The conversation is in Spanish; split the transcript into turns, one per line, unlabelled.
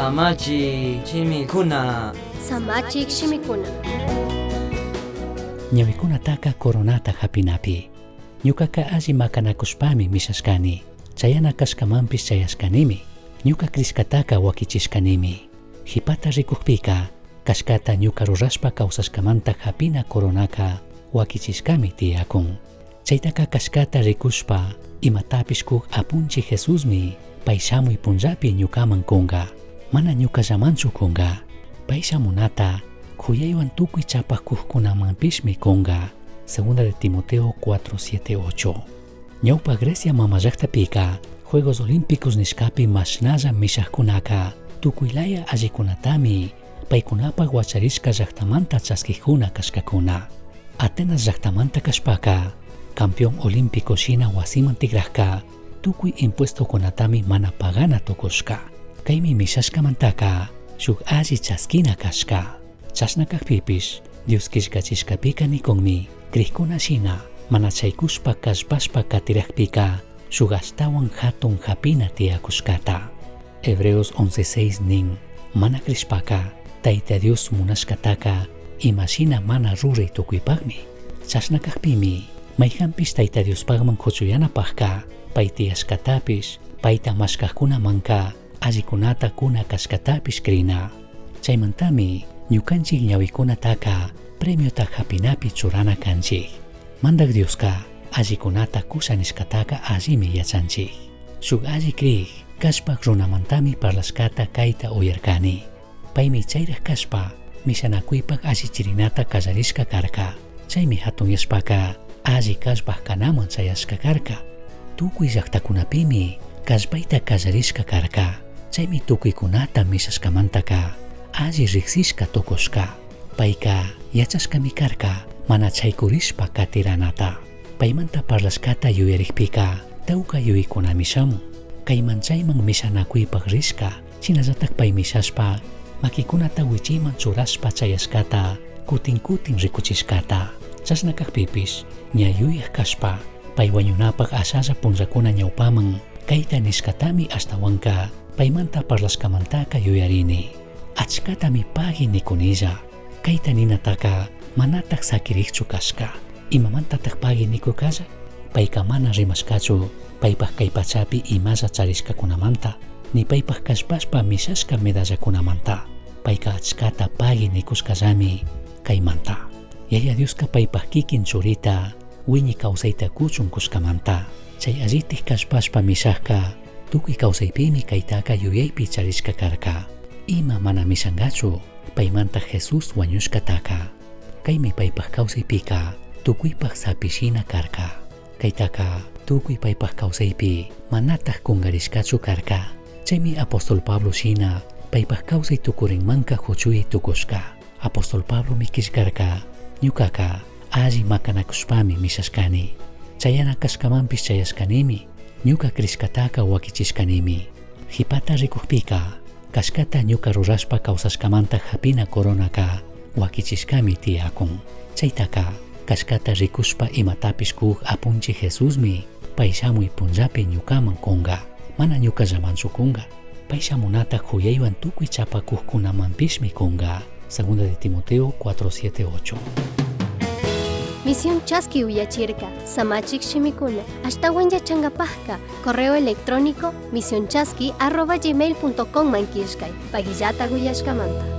Samachi chimikuna.
Samachik shimikuna.
Ñawikunataqa coronata hapinapi. Ñuqaqa alli makanakuspami misashkani. Chayana kashkamanpis chayashkanimi. Ñuqa kriskataqa wakichishkanimi. Hipata rikuqpika kashkata ñuqa rurashpa kawsashkamanta hapina coronaka wakichishkami tiyakun. Chaytaqa kashkata rikushpa imatapis kuk apunchi Jesusmi pay shamuy punllapi ñuqaman kunga. Mana ñuqallamanchu kunga. Pay shamunata khuyaywan tukuy chapaq kukkunamanpismi kunga. Segunda de Timoteo 4:7-8. Ñawpa Grecia mama llaqtapika Juegos Olímpicos nishkapi mashnalla mishaqkunaka tukuylaya allikunatami paykunapaq wacharishka llaqtamanta chaskikuna kashkakuna. Atenas llaqtamanta kashpaka campeón olímpico shina wasiman tigraqka tukuy impuestokunatami mana pagana tukushka. Kaymi mishashkamantaka shuk alli chaskina kashka. Chashna kaqpipish Dios kishkachishkapika nikunmi kriqkuna shina mana chaykushpa kashpashpa katiraqpika shuk ashtawan hatun hapina tiyakushkata. Hebreos 11:6 nin mana krishpaka Tayta Dios munashkataka imashina mana ruray tukuypaqmi. Chashna kaqpimi mayqanpish Tayta Diospaqman huchuyanapaqqa pay tiyashkatapish payta mashkaqkunamanqa allikunata kuna kashkatapish krina. Chaymantami ñukanchik ñawikunataqa premiota hapinapi churana kanchik. Mandak Diosqa allikunata kushanishkataqa allimi yachanchik. Shuk alli kriq kashpaq runamantami parlashkata kayta uyarkani. Paymi chayraq kashpa mishanakuypaq allichirinata kallarishka karka. Chaymi hatunyashpaka alli kashpaq kanaman chayashka karka. Tukuy llaqtakunapimi kashpayta kallarishka karka. Chaymi tukuykunata mishashkamantaka alli riqsishka tukushka. Payka yachashkami karka mana chaykurishpa katiranata. Paymanta parlashkata yuyariqpika tawka yuykunami shamun. Kayman chayman mishanakuypaq rishka shinallatak pay mishashpa makikunata wichiyman churashpa chayashkata kutin rikuchishkata. Chashna kaqpipish ña yuyaq kashpa pay wañunapaq ashalla punllakuna ñawpaman kayta nishkatami ashtawanka paymanta parlashkamantaka yuyarini. Achkatami pagi nikunilla. Kayta ninataka manataq sakiriqchu kashka. Imamantataq pagi nikukalla? Payka mana rimashkachu paypaq kay pachapi imalla charishkakunamanta ni paypaq kashpashpa mishashka medallakunamanta. Payka achkata pagi nikushkallami kaymanta. Yaya Diosqa paypaq kikin churita wiñi kawsayta kuchun kushkamanta. Chay allitij kashpashpa mishaqqa tukuy kawsaypimi kaytaqa yuyaypi charishka karka. Ima mana mishangachu paymanta Jesus wañushkataqa. Kaymi paypaq kawsaypika tukuypaq sapishina karka. Kaytaqa tukuy paypaq kawsaypi manataq kungarishkachu karka. Chaymi apostol Pablo shina paypaq kawsay tukurinmanqa huchuyay tukushka. Apostol Pablo mikishkarka ñuqaqa alli makanakushpami mishashkani. Chayana kashkamanpis chayashkanimi ñuqa krishkataqa wakichishkanimi. Hipata rikuqpika kashkata ñuqa rurashpa kawsashkamanta hapina coronaka wakichishkami tiyakun. Chaytaqa kashkata rikushpa imatapis kuk apunchi Jesusmi pay shamuy punllapi ñuqaman kunga. Mana ñuqallamanchu kunga. Pay shamunata khuyaywan tukuy chapakukkunamanpishmi kunga. Segunda de Timoteo 4:7-8.
Misión Chasqui Uyachirka, Samachik Shimikuna, Ashtawan Yachangapajka, correo electrónico misionchasqui@gmail.com Mankishkai, Pagillata Guyashkamanta.